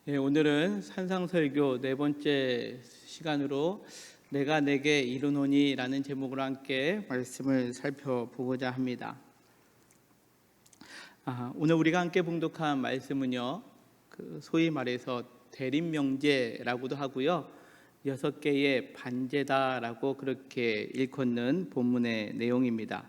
오늘은 산상설교 네 번째 시간으로 내가 내게 이르노니라는 제목으로 함께 말씀을 살펴보고자 합니다. 오늘 우리가 함께 봉독한 말씀은요, 소위 말해서 대림명제라고도 하고요, 6개의 반제다라고 그렇게 일컫는 본문의 내용입니다.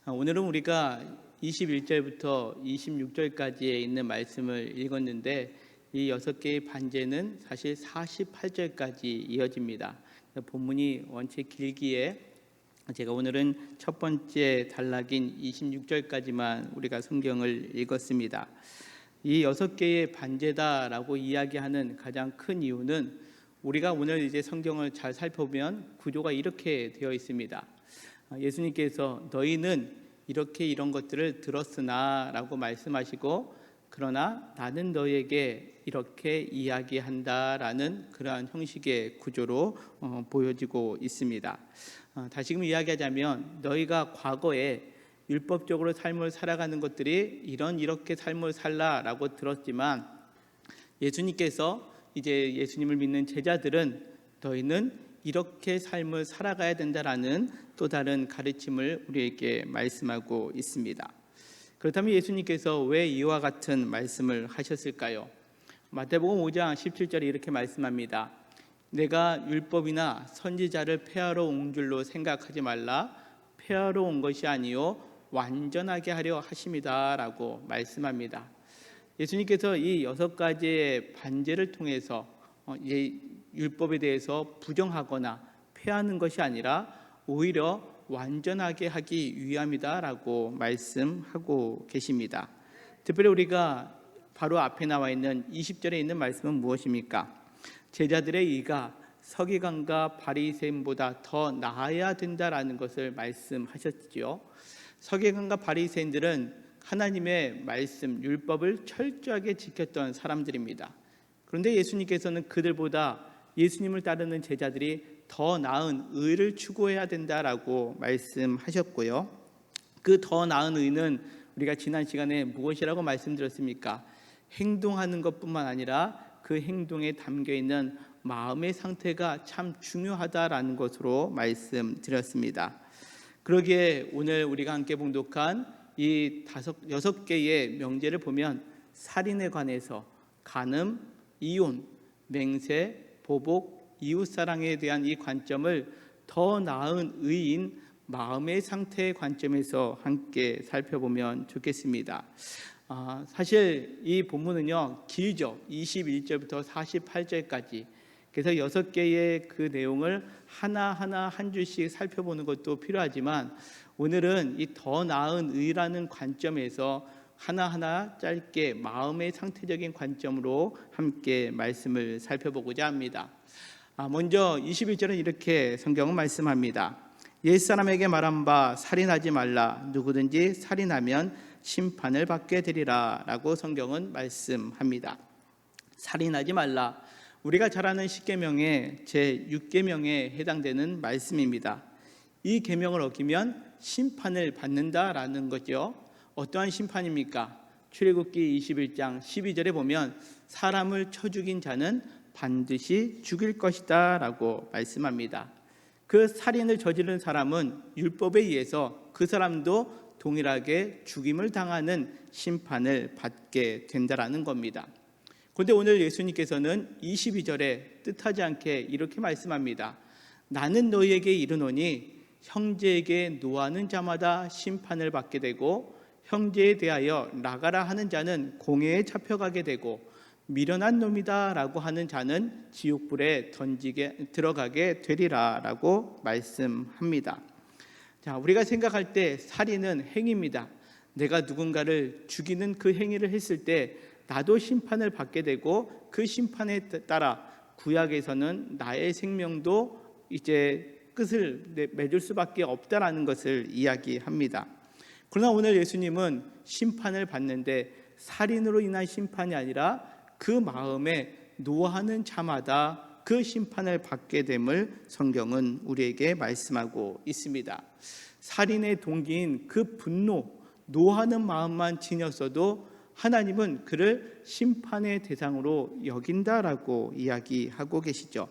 오늘은 우리가 21절부터 26절까지에 있는 말씀을 읽었는데, 이 6개의 반제는 사실 48절까지 이어집니다. 본문이 원체 길기에 제가 오늘은 첫 번째 단락인 26절까지만 우리가 성경을 읽었습니다. 이 6개의 반제다라고 이야기하는 가장 큰 이유는 우리가 오늘 이제 성경을 잘 살펴보면 구조가 이렇게 되어 있습니다. 예수님께서 너희는 이렇게 이런 것들을 들었으나 라고 말씀하시고, 그러나 나는 너희에게 이렇게 이야기한다라는 그러한 형식의 구조로 보여지고 있습니다. 다시금 이야기하자면 너희가 과거에 율법적으로 삶을 살아가는 것들이 이렇게 삶을 살라라고 들었지만, 예수님께서 이제 예수님을 믿는 제자들은 너희는 이렇게 삶을 살아가야 된다라는 또 다른 가르침을 우리에게 말씀하고 있습니다. 그렇다면 예수님께서 왜 이와 같은 말씀을 하셨을까요? 마태복음 5장 17절에 이렇게 말씀합니다. 내가 율법이나 선지자를 폐하러 온 줄로 생각하지 말라. 폐하러 온 것이 아니요 완전하게 하려 하심이다 라고 말씀합니다. 예수님께서 이 6가지의 반제를 통해서 율법에 대해서 부정하거나 폐하는 것이 아니라 오히려 완전하게 하기 위함이다라고 말씀하고 계십니다. 특별히 우리가 바로 앞에 나와 있는 20절에 있는 말씀은 무엇입니까? 제자들의 의가 서기관과 바리새인보다 더 나아야 된다라는 것을 말씀하셨지요. 서기관과 바리새인들은 하나님의 말씀, 율법을 철저하게 지켰던 사람들입니다. 그런데 예수님께서는 그들보다 예수님을 따르는 제자들이 더 나은 의를 추구해야 된다라고 말씀하셨고요. 그 더 나은 의는 우리가 지난 시간에 무엇이라고 말씀드렸습니까? 행동하는 것뿐만 아니라 그 행동에 담겨있는 마음의 상태가 참 중요하다라는 것으로 말씀드렸습니다. 그러기에 오늘 우리가 함께 봉독한 이 6개의 명제를 보면 살인에 관해서 간음, 이혼, 맹세, 보복, 이웃사랑에 대한 이 관점을 더 나은 의인 마음의 상태의 관점에서 함께 살펴보면 좋겠습니다. 사실 이 본문은요 길죠. 21절부터 48절까지. 그래서 6개의 그 내용을 하나하나 한 줄씩 살펴보는 것도 필요하지만, 오늘은 이 더 나은 의라는 관점에서 하나하나 짧게 마음의 상태적인 관점으로 함께 말씀을 살펴보고자 합니다. 먼저 21절은 이렇게 성경은 말씀합니다. 옛사람에게 말한 바 살인하지 말라. 누구든지 살인하면 심판을 받게 되리라 라고 성경은 말씀합니다. 살인하지 말라, 우리가 잘 아는 십계명의 제6계명에 해당되는 말씀입니다. 이 계명을 어기면 심판을 받는다라는 거죠. 어떠한 심판입니까? 출애굽기 21장 12절에 보면 사람을 쳐 죽인 자는 반드시 죽일 것이다 라고 말씀합니다. 그 살인을 저지른 사람은 율법에 의해서 그 사람도 동일하게 죽임을 당하는 심판을 받게 된다라는 겁니다. 그런데 오늘 예수님께서는 22절에 뜻하지 않게 이렇게 말씀합니다. 나는 너희에게 이르노니 형제에게 노하는 자마다 심판을 받게 되고, 형제에 대하여 나가라 하는 자는 공회에 잡혀가게 되고, 미련한 놈이다 라고 하는 자는 지옥불에 들어가게 되리라 라고 말씀합니다. 자, 우리가 생각할 때 살인은 행위입니다. 내가 누군가를 죽이는 그 행위를 했을 때 나도 심판을 받게 되고, 그 심판에 따라 구약에서는 나의 생명도 이제 끝을 맺을 수밖에 없다라는 것을 이야기합니다. 그러나 오늘 예수님은 심판을 받는데 살인으로 인한 심판이 아니라 그 마음에 노하는 자마다 그 심판을 받게 됨을 성경은 우리에게 말씀하고 있습니다. 살인의 동기인 그 분노, 노하는 마음만 지녔어도 하나님은 그를 심판의 대상으로 여긴다라고 이야기하고 계시죠.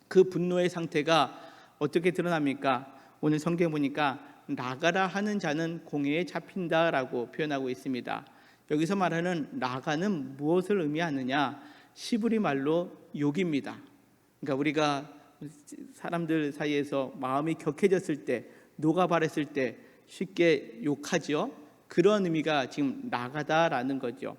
그 분노의 상태가 어떻게 드러납니까? 오늘 성경 보니까 나가라 하는 자는 공회에 잡힌다라고 표현하고 있습니다. 여기서 말하는 나가는 무엇을 의미하느냐? 시브리 말로 욕입니다. 그러니까 우리가 사람들 사이에서 마음이 격해졌을 때, 녹아바랬을 때 쉽게 욕하죠. 그런 의미가 지금 나가다라는 거죠.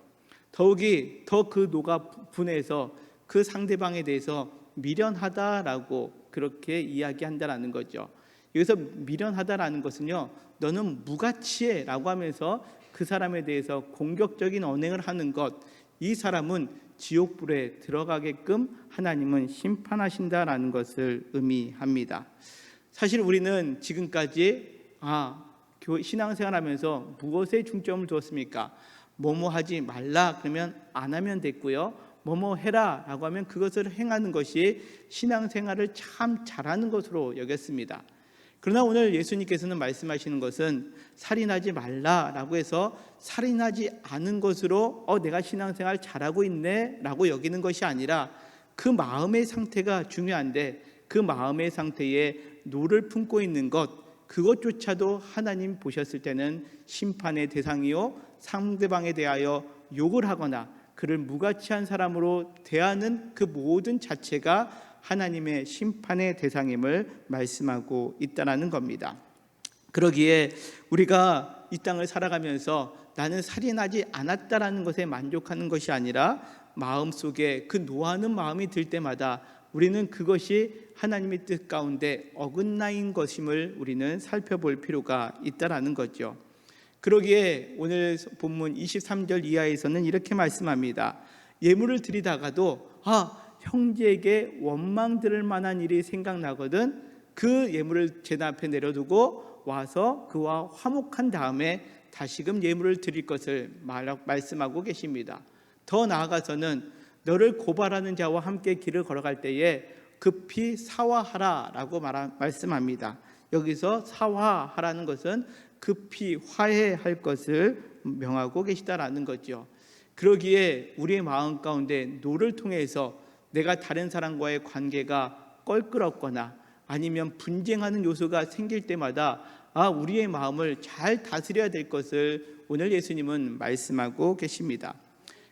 더욱이 더 그 녹아 분해서 그 상대방에 대해서 미련하다라고 그렇게 이야기한다라는 거죠. 여기서 미련하다라는 것은요, 너는 무가치해라고 하면서 그 사람에 대해서 공격적인 언행을 하는 것, 이 사람은 지옥불에 들어가게끔 하나님은 심판하신다라는 것을 의미합니다. 사실 우리는 지금까지 신앙생활하면서 무엇에 중점을 두었습니까? 뭐뭐 하지 말라 그러면 안 하면 됐고요, 뭐뭐 해라 라고 하면 그것을 행하는 것이 신앙생활을 참 잘하는 것으로 여겼습니다. 그러나 오늘 예수님께서는 말씀하시는 것은 살인하지 말라라고 해서 살인하지 않은 것으로 내가 신앙생활 잘하고 있네 라고 여기는 것이 아니라 그 마음의 상태가 중요한데, 그 마음의 상태에 노를 품고 있는 것, 그것조차도 하나님 보셨을 때는 심판의 대상이요, 상대방에 대하여 욕을 하거나 그를 무가치한 사람으로 대하는 그 모든 자체가 하나님의 심판의 대상임을 말씀하고 있다는 겁니다. 그러기에 우리가 이 땅을 살아가면서 나는 살인하지 않았다라는 것에 만족하는 것이 아니라 마음속에 그 노하는 마음이 들 때마다 우리는 그것이 하나님의 뜻 가운데 어긋나인 것임을 우리는 살펴볼 필요가 있다는 거죠. 그러기에 오늘 본문 23절 이하에서는 이렇게 말씀합니다. 예물을 드리다가도 형제에게 원망 들을 만한 일이 생각나거든 그 예물을 제단 앞에 내려두고 와서 그와 화목한 다음에 다시금 예물을 드릴 것을 말씀하고 계십니다. 더 나아가서는 너를 고발하는 자와 함께 길을 걸어갈 때에 급히 사화하라라고 말씀합니다. 여기서 사화하라는 것은 급히 화해할 것을 명하고 계시다라는 거죠. 그러기에 우리의 마음 가운데 노를 통해서 내가 다른 사람과의 관계가 껄끄럽거나 아니면 분쟁하는 요소가 생길 때마다 우리의 마음을 잘 다스려야 될 것을 오늘 예수님은 말씀하고 계십니다.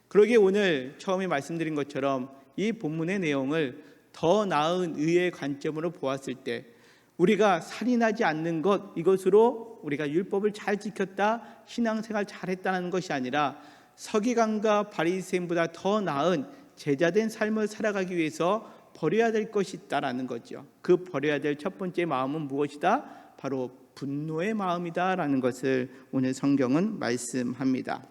그러기에 오늘 처음에 말씀드린 것처럼 이 본문의 내용을 더 나은 의의 관점으로 보았을 때 우리가 살인하지 않는 것, 이것으로 우리가 율법을 잘 지켰다, 신앙생활 잘했다는 것이 아니라 서기관과 바리새인보다 더 나은 제자된 삶을 살아가기 위해서 버려야 될 것이 있다라는 거죠. 그 버려야 될 첫 번째 마음은 무엇이다? 바로 분노의 마음이다라는 것을 오늘 성경은 말씀합니다.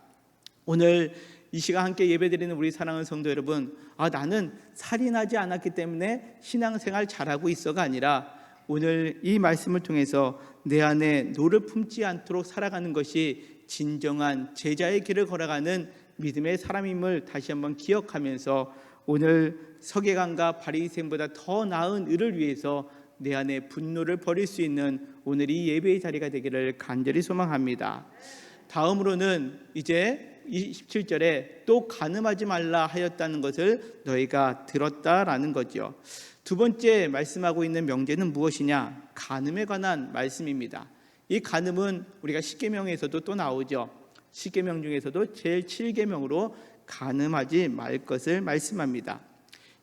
오늘 이 시간 함께 예배드리는 우리 사랑하는 성도 여러분, 나는 살인하지 않았기 때문에 신앙생활 잘하고 있어가 아니라 오늘 이 말씀을 통해서 내 안에 노를 품지 않도록 살아가는 것이 진정한 제자의 길을 걸어가는 믿음의 사람임을 다시 한번 기억하면서 오늘 서기관과 바리새인보다 더 나은 의를 위해서 내 안에 분노를 버릴 수 있는 오늘 이 예배의 자리가 되기를 간절히 소망합니다. 다음으로는 이제 27절에 또 간음하지 말라 하였다는 것을 너희가 들었다라는 거죠. 두 번째 말씀하고 있는 명제는 무엇이냐? 간음에 관한 말씀입니다. 이 간음은 우리가 십계명에서도 또 나오죠. 십계명 중에서도 제일 7계명으로 간음하지 말 것을 말씀합니다.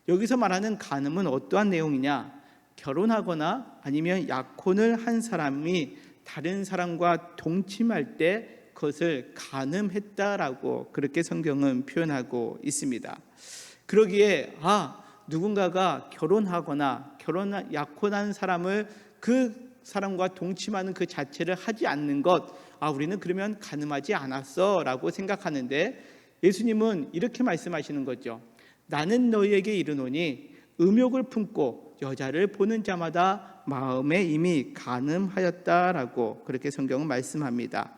여기서 말하는 간음은 어떠한 내용이냐? 결혼하거나 아니면 약혼을 한 사람이 다른 사람과 동침할 때 그것을 간음했다라고 그렇게 성경은 표현하고 있습니다. 그러기에 누군가가 결혼하거나 약혼한 사람을 그 사람과 동침하는 그 자체를 하지 않는 것, 우리는 그러면 간음하지 않았어 라고 생각하는데 예수님은 이렇게 말씀하시는 거죠. 나는 너희에게 이르노니 음욕을 품고 여자를 보는 자마다 마음에 이미 간음하였다라고 그렇게 성경은 말씀합니다.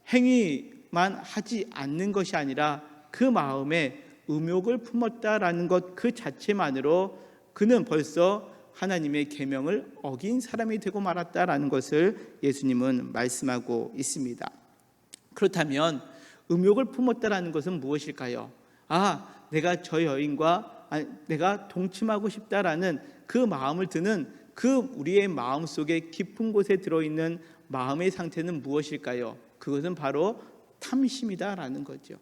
행위만 하지 않는 것이 아니라 그 마음에 음욕을 품었다라는 것 그 자체만으로 그는 벌써 하나님의 계명을 어긴 사람이 되고 말았다라는 것을 예수님은 말씀하고 있습니다. 그렇다면 음욕을 품었다라는 것은 무엇일까요? 내가 저 여인과 내가 동침하고 싶다라는 그 마음을 드는 그 우리의 마음 속에 깊은 곳에 들어있는 마음의 상태는 무엇일까요? 그것은 바로 탐심이다라는 거죠.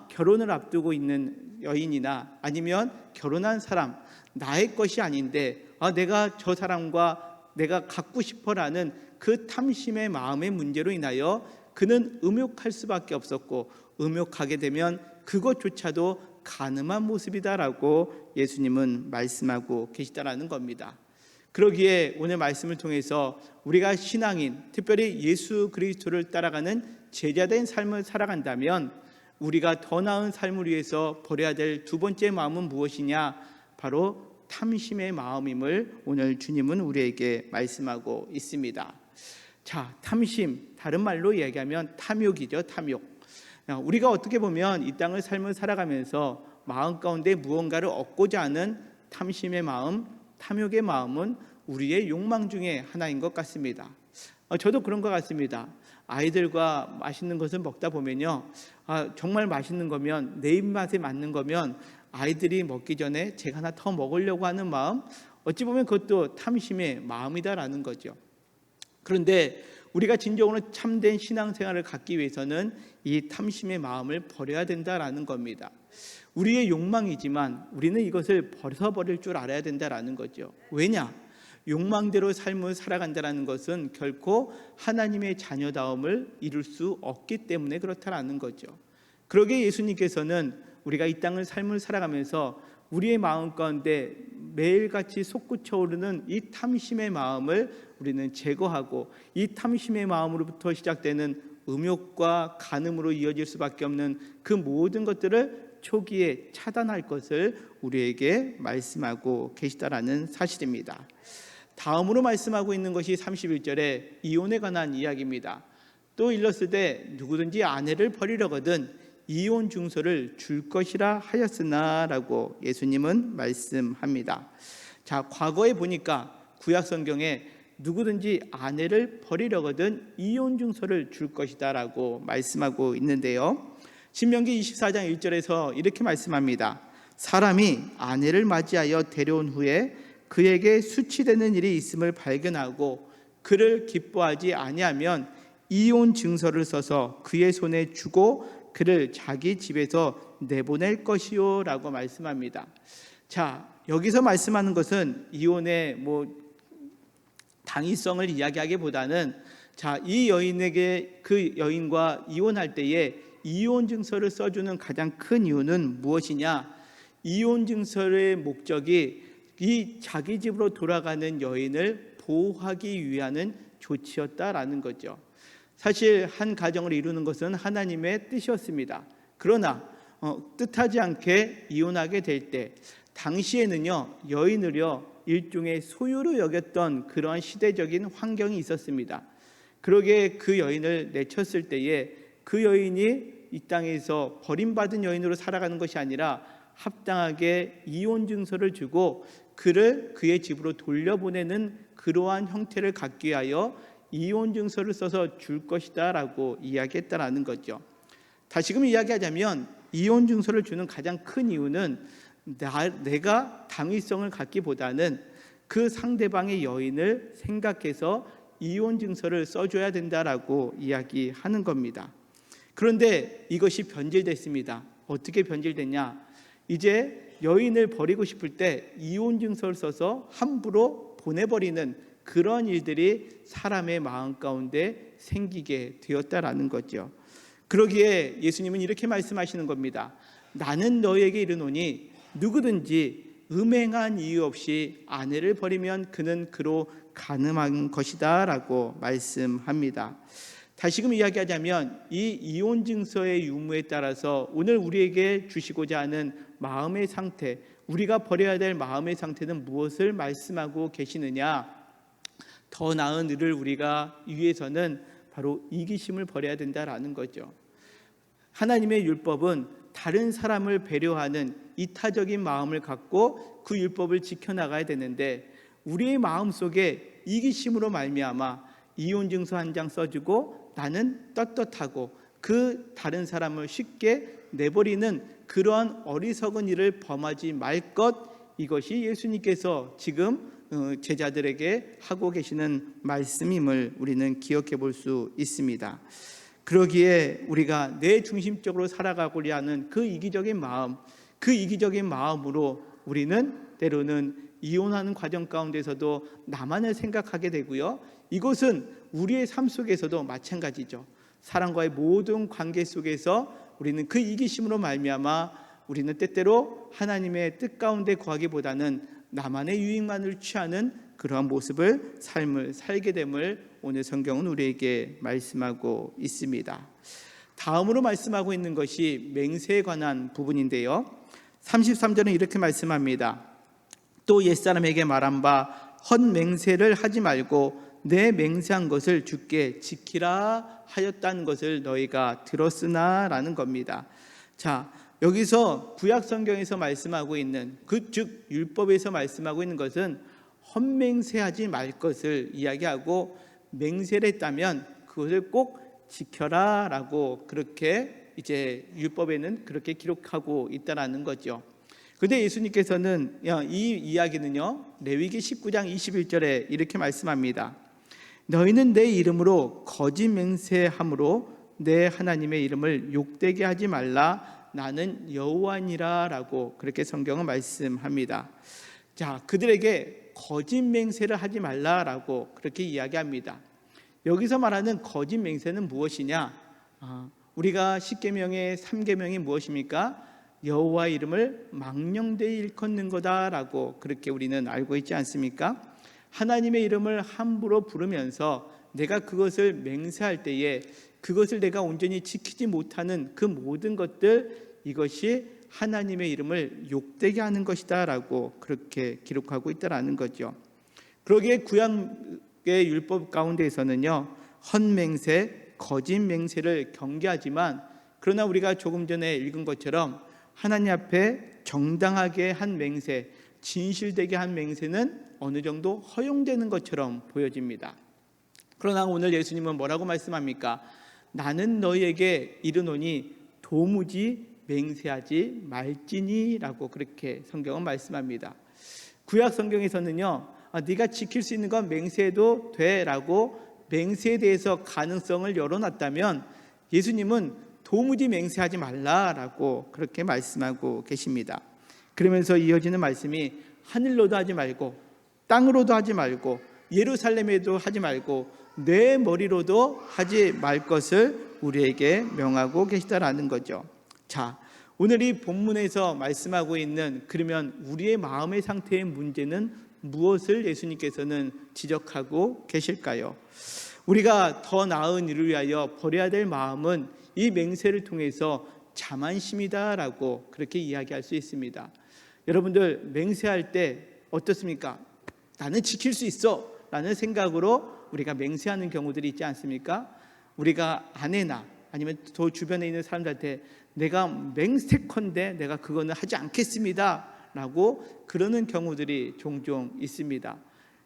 결혼을 앞두고 있는 여인이나 아니면 결혼한 사람, 나의 것이 아닌데 내가 저 사람과 내가 갖고 싶어라는 그 탐심의 마음의 문제로 인하여 그는 음욕할 수밖에 없었고, 음욕하게 되면 그것조차도 간음한 모습이다라고 예수님은 말씀하고 계시다라는 겁니다. 그러기에 오늘 말씀을 통해서 우리가 신앙인, 특별히 예수 그리스도를 따라가는 제자된 삶을 살아간다면 우리가 더 나은 삶을 위해서 버려야 될 두 번째 마음은 무엇이냐? 바로 탐심의 마음임을 오늘 주님은 우리에게 말씀하고 있습니다. 자, 탐심, 다른 말로 이야기하면 탐욕이죠. 탐욕. 우리가 어떻게 보면 이 땅을 삶을 살아가면서 마음 가운데 무언가를 얻고자 하는 탐심의 마음, 탐욕의 마음은 우리의 욕망 중에 하나인 것 같습니다. 저도 그런 것 같습니다. 아이들과 맛있는 것을 먹다 보면요, 정말 맛있는 거면, 내 입맛에 맞는 거면 아이들이 먹기 전에 제가 하나 더 먹으려고 하는 마음, 어찌 보면 그것도 탐심의 마음이다라는 거죠. 그런데 우리가 진정으로 참된 신앙생활을 갖기 위해서는 이 탐심의 마음을 버려야 된다라는 겁니다. 우리의 욕망이지만 우리는 이것을 벗어버릴 줄 알아야 된다라는 거죠. 왜냐? 욕망대로 삶을 살아간다는 것은 결코 하나님의 자녀다움을 이룰 수 없기 때문에 그렇다라는 거죠. 그러기에 예수님께서는 우리가 이 땅을 삶을 살아가면서 우리의 마음 가운데 매일같이 솟구쳐 오르는 이 탐심의 마음을 우리는 제거하고, 이 탐심의 마음으로부터 시작되는 음욕과 간음으로 이어질 수밖에 없는 그 모든 것들을 초기에 차단할 것을 우리에게 말씀하고 계시다라는 사실입니다. 다음으로 말씀하고 있는 것이 31절에 이혼에 관한 이야기입니다. 또 일렀으되 누구든지 아내를 버리려거든 이혼 증서를 줄 것이라 하였으나 라고 예수님은 말씀합니다. 자, 과거에 보니까 구약 성경에 누구든지 아내를 버리려거든 이혼 증서를 줄 것이다 라고 말씀하고 있는데요, 신명기 24장 1절에서 이렇게 말씀합니다. 사람이 아내를 맞이하여 데려온 후에 그에게 수치되는 일이 있음을 발견하고 그를 기뻐하지 아니하면 이혼 증서를 써서 그의 손에 주고 그를 자기 집에서 내보낼 것이요 라고 말씀합니다. 자, 여기서 말씀하는 것은 이혼의 당위성을 이야기하기보다는, 자, 이 여인에게 그 여인과 이혼할 때에 이혼 증서를 써주는 가장 큰 이유는 무엇이냐? 이혼 증서의 목적이 이 자기 집으로 돌아가는 여인을 보호하기 위한 조치였다라는 거죠. 사실 한 가정을 이루는 것은 하나님의 뜻이었습니다. 그러나 뜻하지 않게 이혼하게 될 때 당시에는요, 여인을요 일종의 소유로 여겼던 그러한 시대적인 환경이 있었습니다. 그러기에 그 여인을 내쳤을 때에 그 여인이 이 땅에서 버림받은 여인으로 살아가는 것이 아니라 합당하게 이혼 증서를 주고 그를 그의 집으로 돌려보내는 그러한 형태를 갖기 위하여 이혼 증서를 써서 줄 것이다 라고 이야기했다라는 거죠. 다시금 이야기하자면 이혼 증서를 주는 가장 큰 이유는 내가 당위성을 갖기보다는 그 상대방의 여인을 생각해서 이혼 증서를 써줘야 된다라고 이야기하는 겁니다. 그런데 이것이 변질됐습니다. 어떻게 변질됐냐? 이제 여인을 버리고 싶을 때 이혼 증서를 써서 함부로 보내버리는 그런 일들이 사람의 마음 가운데 생기게 되었다라는 거죠. 그러기에 예수님은 이렇게 말씀하시는 겁니다. 나는 너에게 이르노니 누구든지 음행한 이유 없이 아내를 버리면 그는 그로 간음한 것이다 라고 말씀합니다. 다시금 이야기하자면 이 이혼 증서의 유무에 따라서 오늘 우리에게 주시고자 하는 마음의 상태, 우리가 버려야 될 마음의 상태는 무엇을 말씀하고 계시느냐? 더 나은 을을 우리가 위해서는 바로 이기심을 버려야 된다라는 거죠. 하나님의 율법은 다른 사람을 배려하는 이타적인 마음을 갖고 그 율법을 지켜나가야 되는데, 우리의 마음속에 이기심으로 말미암아 이혼 증서 한 장 써주고 나는 떳떳하고 그 다른 사람을 쉽게 내버리는 그러한 어리석은 일을 범하지 말 것, 이것이 예수님께서 지금 제자들에게 하고 계시는 말씀임을 우리는 기억해 볼 수 있습니다. 그러기에 우리가 내 중심적으로 살아가고자 하는 그 이기적인 마음, 그 이기적인 마음으로 우리는 때로는 이혼하는 과정 가운데서도 나만을 생각하게 되고요, 이것은 우리의 삶 속에서도 마찬가지죠. 사람과의 모든 관계 속에서 우리는 그 이기심으로 말미암아 우리는 때때로 하나님의 뜻 가운데 거하기보다는 나만의 유익만을 취하는 그러한 모습을, 삶을 살게 됨을 오늘 성경은 우리에게 말씀하고 있습니다. 다음으로 말씀하고 있는 것이 맹세에 관한 부분인데요, 33절은 이렇게 말씀합니다. 또 옛사람에게 말한 바 헛맹세를 하지 말고 내 맹세한 것을 주께 지키라 하였다는 것을 너희가 들었으나 라는 겁니다. 자, 여기서 구약 성경에서 말씀하고 있는 즉 율법에서 말씀하고 있는 것은 헛맹세하지 말 것을 이야기하고, 맹세를 했다면 그것을 꼭 지켜라 라고 그렇게 이제 율법에는 그렇게 기록하고 있다라는 거죠. 그런데 예수님께서는 이 이야기는요, 레위기 19장 21절에 이렇게 말씀합니다. 너희는 내 이름으로 거짓 맹세함으로 내 하나님의 이름을 욕되게 하지 말라, 나는 여호와니라 라고 그렇게 성경은 말씀합니다. 자, 그들에게 거짓 맹세를 하지 말라라고 그렇게 이야기합니다. 여기서 말하는 거짓 맹세는 무엇이냐? 우리가 십계명의 3계명이 무엇입니까? 여호와 이름을 망령되이 일컫는 거다라고 그렇게 우리는 알고 있지 않습니까? 하나님의 이름을 함부로 부르면서 내가 그것을 맹세할 때에 그것을 내가 온전히 지키지 못하는 그 모든 것들, 이것이 하나님의 이름을 욕되게 하는 것이다 라고 그렇게 기록하고 있다라는 거죠. 그러기에 구약의 율법 가운데에서는요, 헛맹세, 거짓 맹세를 경계하지만, 그러나 우리가 조금 전에 읽은 것처럼 하나님 앞에 정당하게 한 맹세, 진실되게 한 맹세는 어느 정도 허용되는 것처럼 보여집니다. 그러나 오늘 예수님은 뭐라고 말씀합니까? 나는 너희에게 이르노니 도무지 맹세하지 말지니 라고 그렇게 성경은 말씀합니다. 구약 성경에서는요, 네가 지킬 수 있는 건 맹세해도 돼 라고 맹세에 대해서 가능성을 열어놨다면, 예수님은 도무지 맹세하지 말라라고 그렇게 말씀하고 계십니다. 그러면서 이어지는 말씀이 하늘로도 하지 말고 땅으로도 하지 말고 예루살렘에도 하지 말고 내 머리로도 하지 말 것을 우리에게 명하고 계시다라는 거죠. 자, 오늘 이 본문에서 말씀하고 있는, 그러면 우리의 마음의 상태의 문제는 무엇을 예수님께서는 지적하고 계실까요? 우리가 더 나은 일을 위하여 버려야 될 마음은 이 맹세를 통해서 자만심이다라고 그렇게 이야기할 수 있습니다. 여러분들 맹세할 때 어떻습니까? 나는 지킬 수 있어 라는 생각으로 우리가 맹세하는 경우들이 있지 않습니까? 우리가 아내나 아니면 더 주변에 있는 사람들한테 내가 맹세컨대 내가 그거는 하지 않겠습니다 라고 그러는 경우들이 종종 있습니다.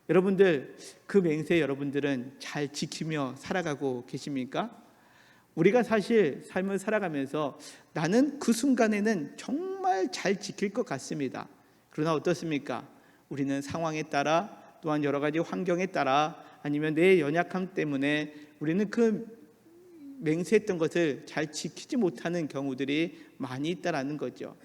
여러분들 그 맹세 여러분들은 잘 지키며 살아가고 계십니까? 우리가 사실 삶을 살아가면서 나는 그 순간에는 정말 잘 지킬 것 같습니다. 그러나 어떻습니까? 우리는 상황에 따라, 또한 여러 가지 환경에 따라, 아니면 내 연약함 때문에 우리는 그 맹세했던 것을 잘 지키지 못하는 경우들이 많이 있다라는 거죠.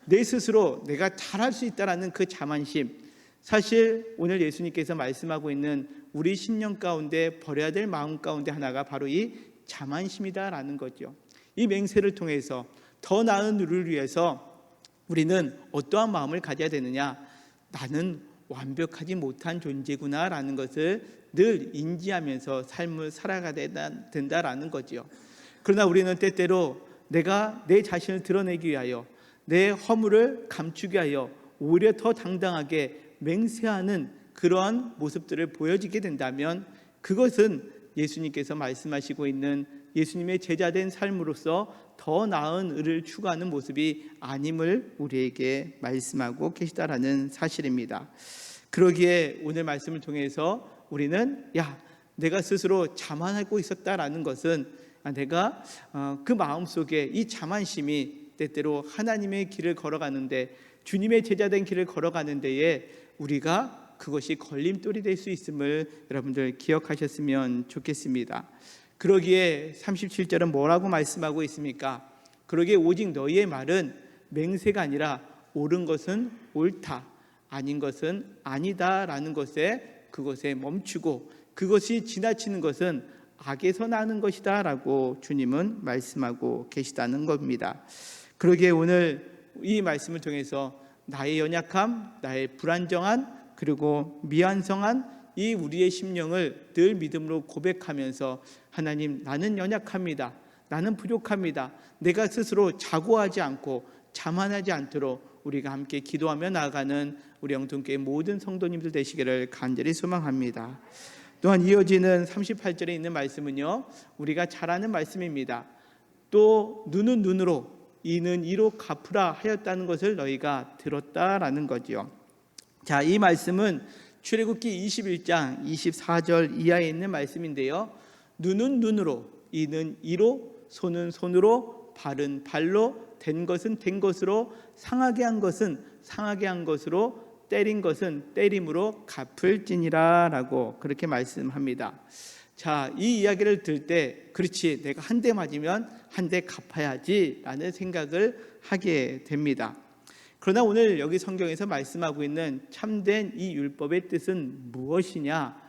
내 스스로 내가 잘할 수 있다라는 그 자만심, 사실 오늘 예수님께서 말씀하고 있는 우리 신령 가운데 버려야 될 마음 가운데 하나가 바로 이 자만심이다라는 거죠. 이 맹세를 통해서 더 나은 누를 위해서 우리는 어떠한 마음을 가져야 되느냐? 나는 완벽하지 못한 존재구나라는 것을 늘 인지하면서 삶을 살아가야 된다라는 거죠. 그러나 우리는 때때로 내가 내 자신을 드러내기 위하여, 내 허물을 감추기 위하여 오히려 더 당당하게 맹세하는 그러한 모습들을 보여지게 된다면, 그것은 예수님께서 말씀하시고 있는 예수님의 제자된 삶으로서 더 나은 의를 추구하는 모습이 아님을 우리에게 말씀하고 계시다라는 사실입니다. 그러기에 오늘 말씀을 통해서 우리는 내가 스스로 자만하고 있었다라는 것은 내가 그 마음속에 이 자만심이 때때로 하나님의 길을 걸어가는데, 주님의 제자된 길을 걸어가는 데에 우리가 그것이 걸림돌이 될 수 있음을 여러분들 기억하셨으면 좋겠습니다. 그러기에 37절은 뭐라고 말씀하고 있습니까? 그러기에 오직 너희의 말은 맹세가 아니라 옳은 것은 옳다, 아닌 것은 아니다 라는 것에 그것에 멈추고 그것이 지나치는 것은 악에서 나는 것이다 라고 주님은 말씀하고 계시다는 겁니다. 그러기에 오늘 이 말씀을 통해서 나의 연약함, 나의 불안정한, 그리고 미완성한 이 우리의 심령을 늘 믿음으로 고백하면서 하나님, 나는 연약합니다, 나는 부족합니다, 내가 스스로 자고하지 않고 자만하지 않도록 우리가 함께 기도하며 나아가는 우리 영통교회 모든 성도님들 되시기를 간절히 소망합니다. 또한 이어지는 38절에 있는 말씀은요, 우리가 잘 아는 말씀입니다. 또 눈은 눈으로 이는 이로 갚으라 하였다는 것을 너희가 들었다라는 거지요. 자, 이 말씀은 출애굽기 21장 24절 이하에 있는 말씀인데요, 눈은 눈으로, 이는 이로, 손은 손으로, 발은 발로, 된 것은 된 것으로, 상하게 한 것은 상하게 한 것으로, 때린 것은 때림으로 갚을지니라 라고 그렇게 말씀합니다. 자, 이 이야기를 들을 때 그렇지, 내가 한 대 맞으면 한 대 갚아야지 라는 생각을 하게 됩니다. 그러나 오늘 여기 성경에서 말씀하고 있는 참된 이 율법의 뜻은 무엇이냐?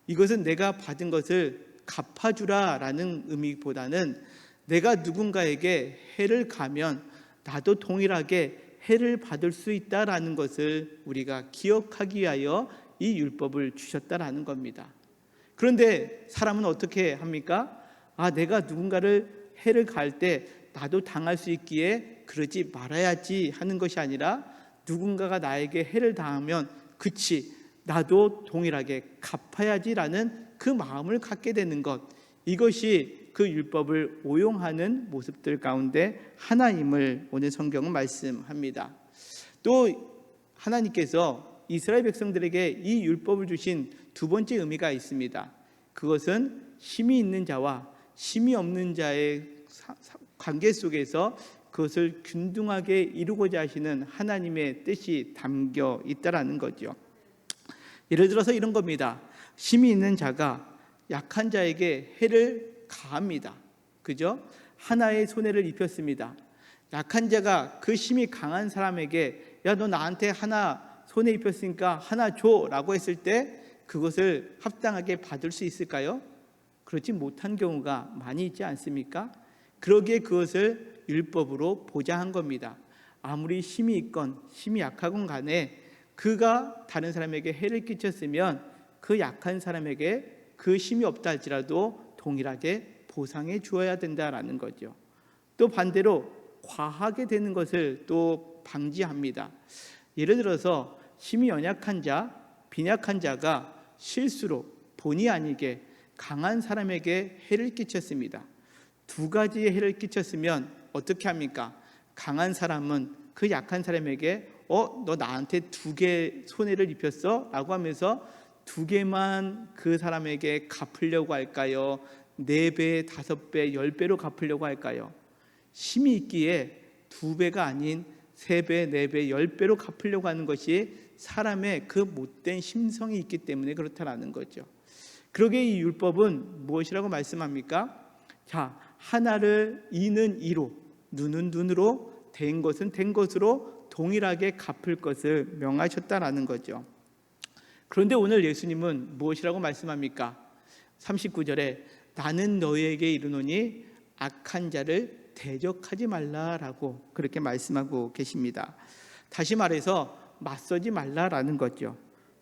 이것은 내가 받은 것을 갚아주라 라는 의미보다는 내가 누군가에게 해를 가면 나도 동일하게 해를 받을 수 있다라는 것을 우리가 기억하기 위하여 이 율법을 주셨다라는 겁니다. 그런데 사람은 어떻게 합니까? 내가 누군가를 해를 가할 때 나도 당할 수 있기에 그러지 말아야지 하는 것이 아니라, 누군가가 나에게 해를 당하면 그치, 나도 동일하게 갚아야지라는 그 마음을 갖게 되는 것, 이것이 그 율법을 오용하는 모습들 가운데 하나임을 오늘 성경은 말씀합니다. 또 하나님께서 이스라엘 백성들에게 이 율법을 주신 두 번째 의미가 있습니다. 그것은 힘이 있는 자와 힘이 없는 자의 관계 속에서 그것을 균등하게 이루고자 하시는 하나님의 뜻이 담겨 있다라는 거죠. 예를 들어서 이런 겁니다. 힘이 있는 자가 약한 자에게 해를 가합니다. 그죠? 하나의 손해를 입혔습니다. 약한 자가 그 힘이 강한 사람에게 야, 너 나한테 하나 손해 입혔으니까 하나 줘 라고 했을 때 그것을 합당하게 받을 수 있을까요? 그렇지 못한 경우가 많이 있지 않습니까? 그러기에 그것을 율법으로 보장한 겁니다. 아무리 힘이 있건 힘이 약하건 간에 그가 다른 사람에게 해를 끼쳤으면 그 약한 사람에게 그 힘이 없다 할지라도 동일하게 보상해 주어야 된다라는 거죠. 또 반대로 과하게 되는 것을 또 방지합니다. 예를 들어서 힘이 연약한 자, 빈약한 자가 실수로 본의 아니게 강한 사람에게 해를 끼쳤습니다. 두 가지의 해를 끼쳤으면 어떻게 합니까? 강한 사람은 그 약한 사람에게 너 나한테 2개 손해를 입혔어? 라고 하면서 2개만 그 사람에게 갚으려고 할까요? 4배, 5배, 10배로 갚으려고 할까요? 힘이 있기에 2배가 아닌 3배, 4배, 10배로 갚으려고 하는 것이 사람의 그 못된 심성이 있기 때문에 그렇다라는 거죠. 그러기에 이 율법은 무엇이라고 말씀합니까? 자, 하나를 이는 이로, 눈은 눈으로, 된 것은 된 것으로 동일하게 갚을 것을 명하셨다라는 거죠. 그런데 오늘 예수님은 무엇이라고 말씀합니까? 39절에 나는 너희에게 이르노니 악한 자를 대적하지 말라라고 그렇게 말씀하고 계십니다. 다시 말해서 맞서지 말라라는 거죠.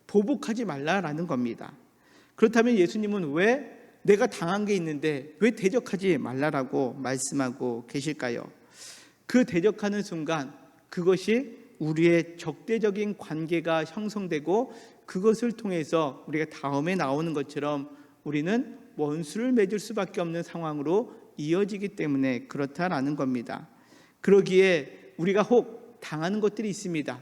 보복하지 말라라는 겁니다. 그렇다면 예수님은 왜 내가 당한 게 있는데 왜 대적하지 말라라고 말씀하고 계실까요? 그 대적하는 순간 그것이 우리의 적대적인 관계가 형성되고 그것을 통해서 우리가 다음에 나오는 것처럼 우리는 원수를 맺을 수밖에 없는 상황으로 이어지기 때문에 그렇다라는 겁니다. 그러기에 우리가 혹 당하는 것들이 있습니다.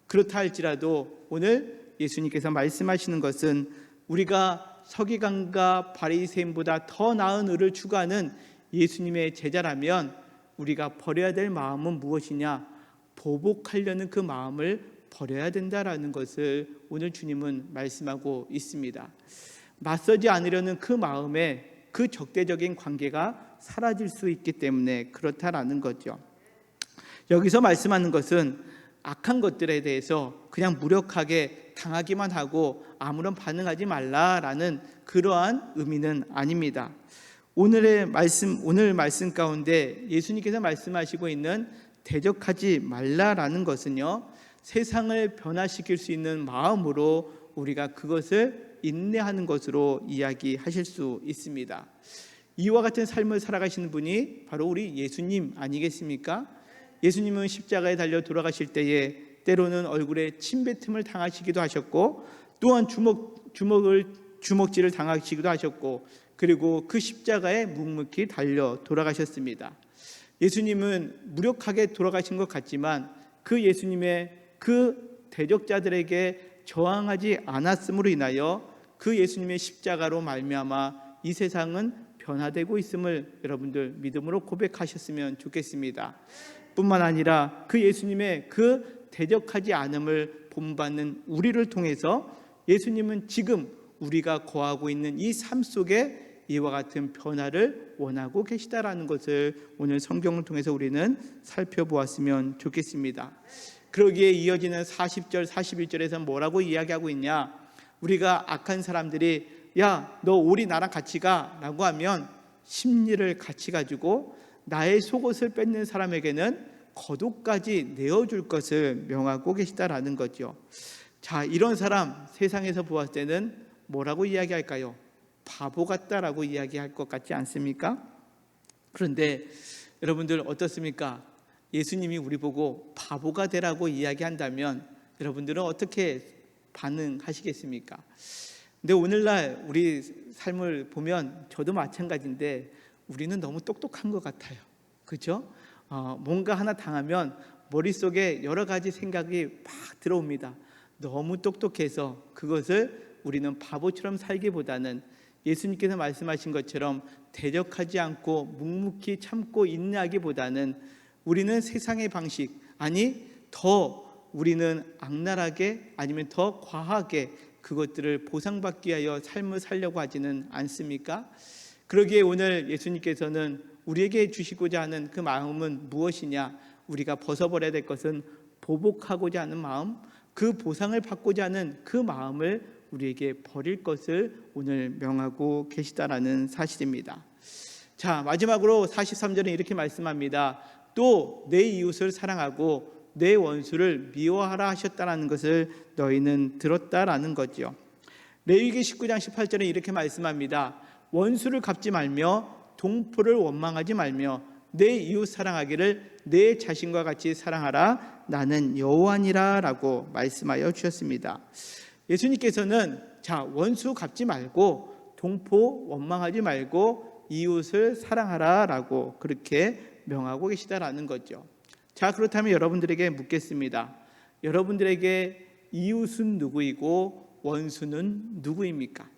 그렇다 할지라도 오늘 예수님께서 말씀하시는 것은 우리가 서기관과 바리새인보다 더 나은 의를 추구하는 예수님의 제자라면 우리가 버려야 될 마음은 무엇이냐? 보복하려는 그 마음을 버려야 된다라는 것을 오늘 주님은 말씀하고 있습니다. 맞서지 않으려는 그 마음에 그 적대적인 관계가 사라질 수 있기 때문에 그렇다라는 거죠. 여기서 말씀하는 것은 악한 것들에 대해서 그냥 무력하게 당하기만 하고 아무런 반응하지 말라라는 그러한 의미는 아닙니다. 오늘 말씀 가운데 예수님께서 말씀하시고 있는 대적하지 말라라는 것은요, 세상을 변화시킬 수 있는 마음으로 우리가 그것을 인내하는 것으로 이야기하실 수 있습니다. 이와 같은 삶을 살아가시는 분이 바로 우리 예수님 아니겠습니까? 예수님은 십자가에 달려 돌아가실 때에 때로는 얼굴에 침뱉음을 당하시기도 하셨고, 또한 주먹질을 당하시기도 하셨고, 그리고 그 십자가에 묵묵히 달려 돌아가셨습니다. 예수님은 무력하게 돌아가신 것 같지만 그 예수님의 그 대적자들에게 저항하지 않았음으로 인하여 그 예수님의 십자가로 말미암아 이 세상은 변화되고 있음을 여러분들 믿음으로 고백하셨으면 좋겠습니다. 뿐만 아니라 그 예수님의 그 대적하지 않음을 본받는 우리를 통해서 예수님은 지금 우리가 거하고 있는 이 삶 속에 이와 같은 변화를 원하고 계시다라는 것을 오늘 성경을 통해서 우리는 살펴보았으면 좋겠습니다. 그러기에 이어지는 40절, 41절에서 뭐라고 이야기하고 있냐? 우리가 악한 사람들이 야, 너 우리 나랑 같이 가 라고 하면 심리를 같이 가지고 나의 속옷을 뺏는 사람에게는 겉옷까지 내어줄 것을 명하고 계시다라는 거죠. 자, 이런 사람 세상에서 보았을 때는 뭐라고 이야기할까요? 바보 같다라고 이야기할 것 같지 않습니까? 그런데 여러분들 어떻습니까? 예수님이 우리 보고 바보가 되라고 이야기한다면 여러분들은 어떻게 반응하시겠습니까? 근데 오늘날 우리 삶을 보면 저도 마찬가지인데 우리는 너무 똑똑한 것 같아요. 그렇죠? 뭔가 하나 당하면 머릿속에 여러 가지 생각이 막 들어옵니다. 너무 똑똑해서 그것을 우리는 바보처럼 살기보다는 예수님께서 말씀하신 것처럼 대적하지 않고 묵묵히 참고 인내하기보다는 우리는 세상의 방식, 아니 더 우리는 악랄하게 아니면 더 과하게 그것들을 보상받기 위하여 삶을 살려고 하지는 않습니까? 그러기에 오늘 예수님께서는 우리에게 주시고자 하는 그 마음은 무엇이냐? 우리가 벗어버려야 될 것은 보복하고자 하는 마음, 그 보상을 받고자 하는 그 마음을 우리에게 버릴 것을 오늘 명하고 계시다라는 사실입니다. 자, 마지막으로 43절은 이렇게 말씀합니다. 또 내 이웃을 사랑하고 내 원수를 미워하라 하셨다라는 것을 너희는 들었다라는 거죠. 레위기 19장 18절에 이렇게 말씀합니다. 원수를 갚지 말며 동포를 원망하지 말며 내 이웃 사랑하기를 내 자신과 같이 사랑하라. 나는 여호와니라 라고 말씀하여 주셨습니다. 예수님께서는 자, 원수 갚지 말고 동포 원망하지 말고 이웃을 사랑하라 라고 그렇게 명하고 계시다라는 거죠. 자, 그렇다면 여러분들에게 묻겠습니다. 여러분들에게 이웃은 누구이고 원수는 누구입니까?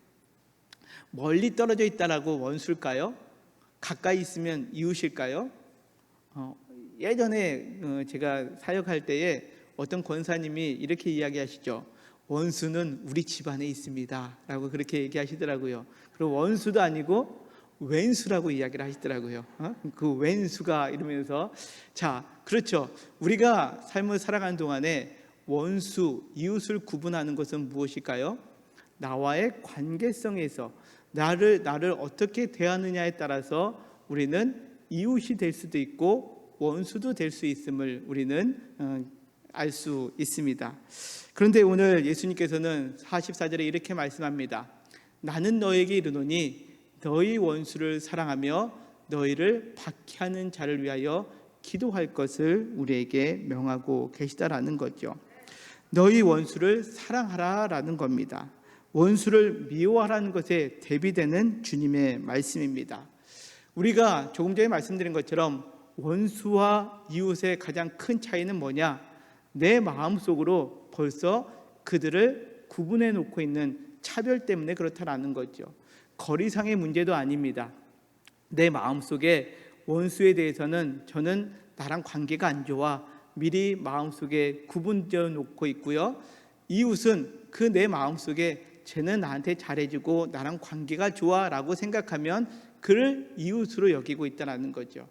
멀리 떨어져 있다라고 원수일까요? 가까이 있으면 이웃일까요? 예전에 제가 사역할 때에 어떤 권사님이 이렇게 이야기하시죠. 원수는 우리 집안에 있습니다 라고 그렇게 얘기하시더라고요. 그리고 원수도 아니고 왼수라고 이야기를 하시더라고요. 그 왼수가 이러면서, 자, 그렇죠. 우리가 삶을 살아가는 동안에 원수, 이웃을 구분하는 것은 무엇일까요? 나와의 관계성에서 나를 어떻게 대하느냐에 따라서 우리는 이웃이 될 수도 있고 원수도 될 수 있음을 우리는 알 수 있습니다. 그런데 오늘 예수님께서는 44절에 이렇게 말씀합니다. 나는 너에게 이르노니 너희 원수를 사랑하며 너희를 박해하는 자를 위하여 기도할 것을 우리에게 명하고 계시다라는 거죠. 너희 원수를 사랑하라라는 겁니다. 원수를 미워하라는 것에 대비되는 주님의 말씀입니다. 우리가 조금 전에 말씀드린 것처럼 원수와 이웃의 가장 큰 차이는 뭐냐? 내 마음속으로 벌써 그들을 구분해 놓고 있는 차별 때문에 그렇다라는 거죠. 거리상의 문제도 아닙니다. 내 마음속에 원수에 대해서는 저는 나랑 관계가 안 좋아 미리 마음속에 구분되어 놓고 있고요. 이웃은 그 내 마음속에 쟤는 나한테 잘해주고 나랑 관계가 좋아 라고 생각하면 그를 이웃으로 여기고 있다는 거죠.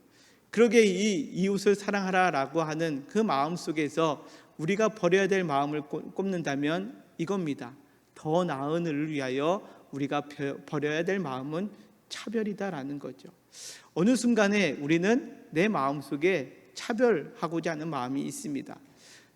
그러게 이 이웃을 사랑하라 라고 하는 그 마음 속에서 우리가 버려야 될 마음을 꼽는다면 이겁니다. 더 나은 을을 위하여 우리가 버려야 될 마음은 차별이다라는 거죠. 어느 순간에 우리는 내 마음속에 차별하고자 하는 마음이 있습니다.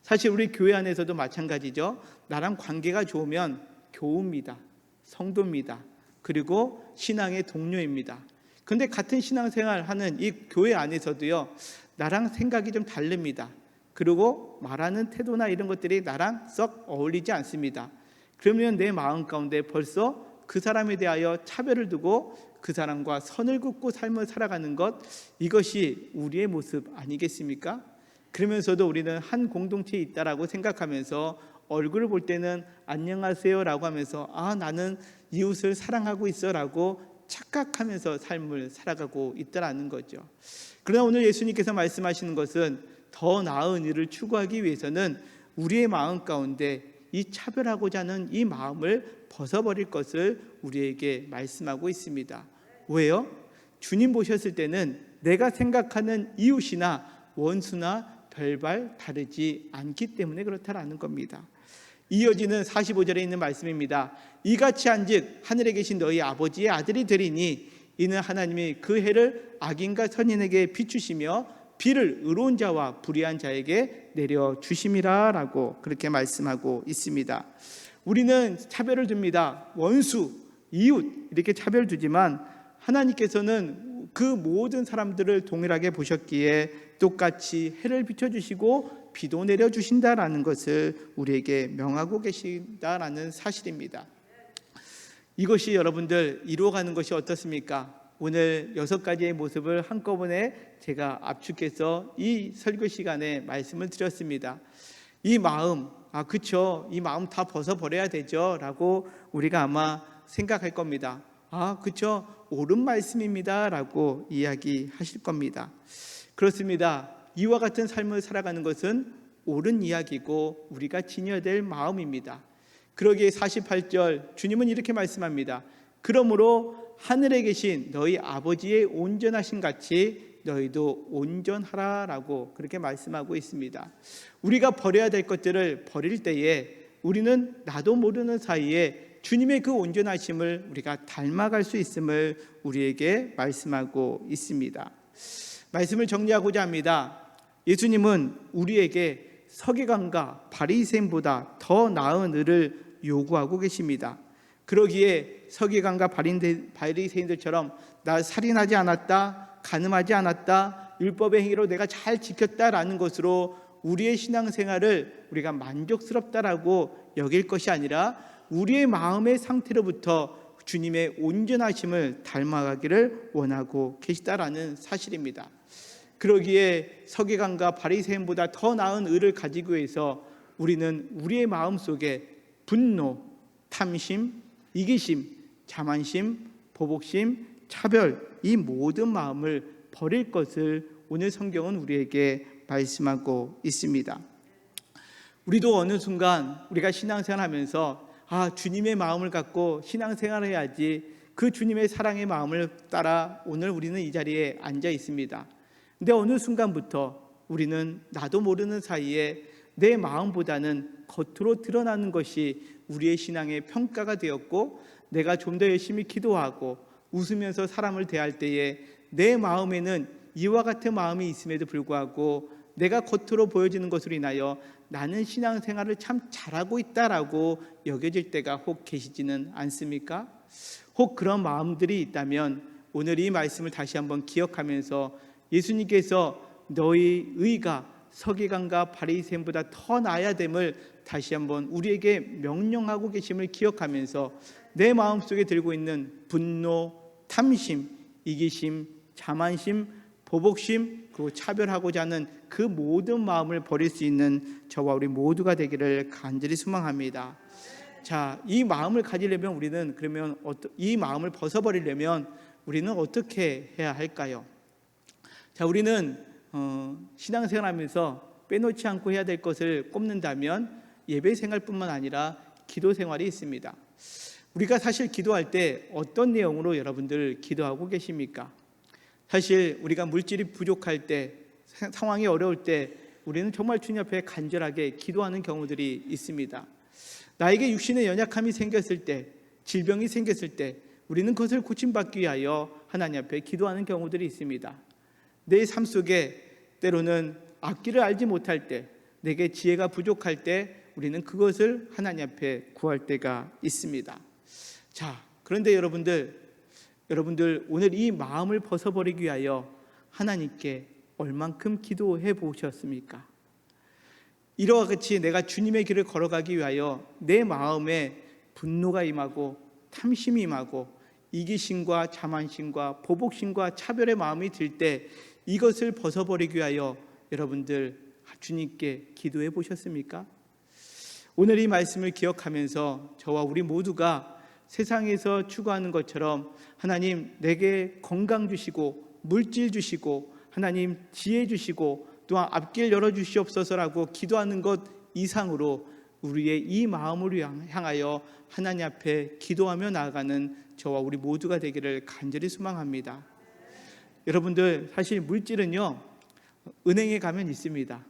사실 우리 교회 안에서도 마찬가지죠. 나랑 관계가 좋으면 교우입니다. 성도입니다. 그리고 신앙의 동료입니다. 그런데 같은 신앙생활 하는 이 교회 안에서도요, 나랑 생각이 좀 다릅니다. 그리고 말하는 태도나 이런 것들이 나랑 썩 어울리지 않습니다. 그러면 내 마음 가운데 벌써 그 사람에 대하여 차별을 두고 그 사람과 선을 긋고 삶을 살아가는 것, 이것이 우리의 모습 아니겠습니까? 그러면서도 우리는 한 공동체에 있다라고 생각하면서 얼굴을 볼 때는 안녕하세요 라고 하면서 나는 이웃을 사랑하고 있어 라고 착각하면서 삶을 살아가고 있다라는 거죠. 그러나 오늘 예수님께서 말씀하시는 것은 더 나은 일을 추구하기 위해서는 우리의 마음 가운데 이 차별하고자 하는 이 마음을 벗어버릴 것을 우리에게 말씀하고 있습니다. 왜요? 주님 보셨을 때는 내가 생각하는 이웃이나 원수나 별반 다르지 않기 때문에 그렇다라는 겁니다. 이어지는 45절에 있는 말씀입니다. 이같이 한즉 하늘에 계신 너희 아버지의 아들이 되리니 이는 하나님이 그 해를 악인과 선인에게 비추시며 비를 의로운 자와 불의한 자에게 내려주심이라 라고 그렇게 말씀하고 있습니다. 우리는 차별을 둡니다. 원수, 이웃 이렇게 차별 두지만 하나님께서는 그 모든 사람들을 동일하게 보셨기에 똑같이 해를 비춰주시고 비도 내려주신다라는 것을 우리에게 명하고 계신다라는 사실입니다. 이것이 여러분들 이루어가는 것이 어떻습니까? 오늘 6가지의 모습을 한꺼번에 제가 압축해서 이 설교 시간에 말씀을 드렸습니다. 이 마음, 그쵸, 이 마음 다 벗어버려야 되죠 라고 우리가 아마 생각할 겁니다. 그쵸, 옳은 말씀입니다 라고 이야기하실 겁니다. 그렇습니다. 이와 같은 삶을 살아가는 것은 옳은 이야기고 우리가 지녀야 될 마음입니다. 그러기에 48절 주님은 이렇게 말씀합니다. 그러므로 하늘에 계신 너희 아버지의 온전하신 같이 너희도 온전하라 라고 그렇게 말씀하고 있습니다. 우리가 버려야 될 것들을 버릴 때에 우리는 나도 모르는 사이에 주님의 그 온전하심을 우리가 닮아갈 수 있음을 우리에게 말씀하고 있습니다. 말씀을 정리하고자 합니다. 예수님은 우리에게 서기관과 바리새인보다 더 나은 을을 요구하고 계십니다. 그러기에 서기관과 바리새인들처럼 나 살인하지 않았다, 간음하지 않았다, 율법의 행위로 내가 잘 지켰다라는 것으로 우리의 신앙생활을 우리가 만족스럽다라고 여길 것이 아니라 우리의 마음의 상태로부터 주님의 온전하심을 닮아가기를 원하고 계시다라는 사실입니다. 그러기에 서기관과 바리새인보다 더 나은 의를 가지기 위해서 우리는 우리의 마음속에 분노, 탐심, 이기심, 자만심, 보복심, 차별 이 모든 마음을 버릴 것을 오늘 성경은 우리에게 말씀하고 있습니다. 우리도 어느 순간 우리가 신앙생활하면서 주님의 마음을 갖고 신앙생활을 해야지, 그 주님의 사랑의 마음을 따라 오늘 우리는 이 자리에 앉아 있습니다. 근데 어느 순간부터 우리는 나도 모르는 사이에 내 마음보다는 겉으로 드러나는 것이 우리의 신앙의 평가가 되었고, 내가 좀 더 열심히 기도하고 웃으면서 사람을 대할 때에 내 마음에는 이와 같은 마음이 있음에도 불구하고 내가 겉으로 보여지는 것으로 인하여 나는 신앙생활을 참 잘하고 있다라고 여겨질 때가 혹 계시지는 않습니까? 혹 그런 마음들이 있다면 오늘 이 말씀을 다시 한번 기억하면서 예수님께서 너희 의가 서기관과 바리새인보다 더 나아야 됨을 다시 한번 우리에게 명령하고 계심을 기억하면서 내 마음속에 들고 있는 분노, 탐심, 이기심, 자만심, 보복심, 그리고 차별하고자 하는 그 모든 마음을 버릴 수 있는 저와 우리 모두가 되기를 간절히 소망합니다. 자, 이 마음을 가지려면 우리는 그러면 이 마음을 벗어버리려면 우리는 어떻게 해야 할까요? 자, 우리는 신앙생활하면서 빼놓지 않고 해야 될 것을 꼽는다면 예배 생활뿐만 아니라 기도 생활이 있습니다. 우리가 사실 기도할 때 어떤 내용으로 여러분들 기도하고 계십니까? 사실 우리가 물질이 부족할 때, 상황이 어려울 때 우리는 정말 주님 앞에 간절하게 기도하는 경우들이 있습니다. 나에게 육신의 연약함이 생겼을 때, 질병이 생겼을 때 우리는 그것을 고침받기 위하여 하나님 앞에 기도하는 경우들이 있습니다. 내 삶 속에 때로는 앞길을 알지 못할 때, 내게 지혜가 부족할 때 우리는 그것을 하나님 앞에 구할 때가 있습니다. 자, 그런데 여러분들 오늘 이 마음을 벗어버리기 위하여 하나님께 얼만큼 기도해 보셨습니까? 이와 같이 내가 주님의 길을 걸어가기 위하여 내 마음에 분노가 임하고 탐심이 임하고 이기심과 자만심과 보복심과 차별의 마음이 들 때 이것을 벗어버리기 위하여 여러분들 주님께 기도해 보셨습니까? 오늘 이 말씀을 기억하면서 저와 우리 모두가 세상에서 추구하는 것처럼 하나님 내게 건강 주시고 물질 주시고 하나님 지혜 주시고 또한 앞길 열어주시옵소서라고 기도하는 것 이상으로 우리의 이 마음을 향하여 하나님 앞에 기도하며 나아가는 저와 우리 모두가 되기를 간절히 소망합니다. 여러분들 사실 물질은요, 은행에 가면 있습니다.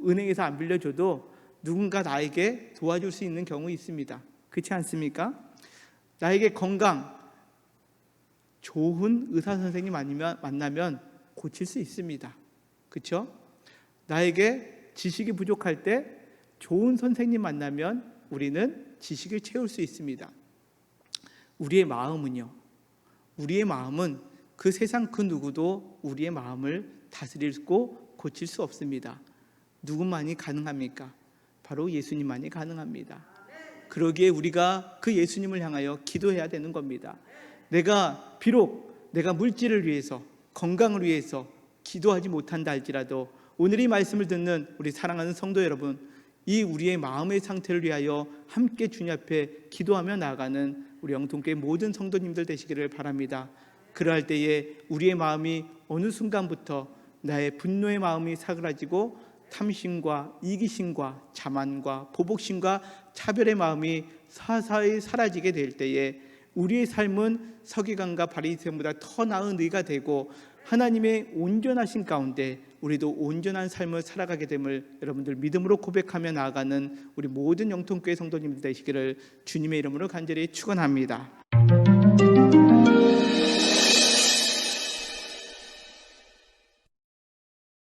은행에서 안 빌려줘도 누군가 나에게 도와줄 수 있는 경우 있습니다. 그렇지 않습니까? 나에게 건강, 좋은 의사 선생님 만나면 고칠 수 있습니다. 그렇죠? 나에게 지식이 부족할 때 좋은 선생님 만나면 우리는 지식을 채울 수 있습니다. 우리의 마음은요, 우리의 마음은 그 세상 그 누구도 우리의 마음을 다스리고 고칠 수 없습니다. 누구만이 가능합니까? 바로 예수님만이 가능합니다. 그러기에 우리가 그 예수님을 향하여 기도해야 되는 겁니다. 비록 내가 물질을 위해서, 건강을 위해서 기도하지 못한다 할지라도 오늘 이 말씀을 듣는 우리 사랑하는 성도 여러분, 이 우리의 마음의 상태를 위하여 함께 주님 앞에 기도하며 나아가는 우리 영통교회 모든 성도님들 되시기를 바랍니다. 그러할 때에 우리의 마음이 어느 순간부터 나의 분노의 마음이 사그라지고 탐심과 이기심과 자만과 보복심과 차별의 마음이 서서히 사라지게 될 때에 우리의 삶은 서기관과 바리새인보다 더 나은 의가 되고 하나님의 온전하신 가운데 우리도 온전한 삶을 살아가게 됨을 여러분들 믿음으로 고백하며 나아가는 우리 모든 영통교회 성도님들 되시기를 주님의 이름으로 간절히 축원합니다.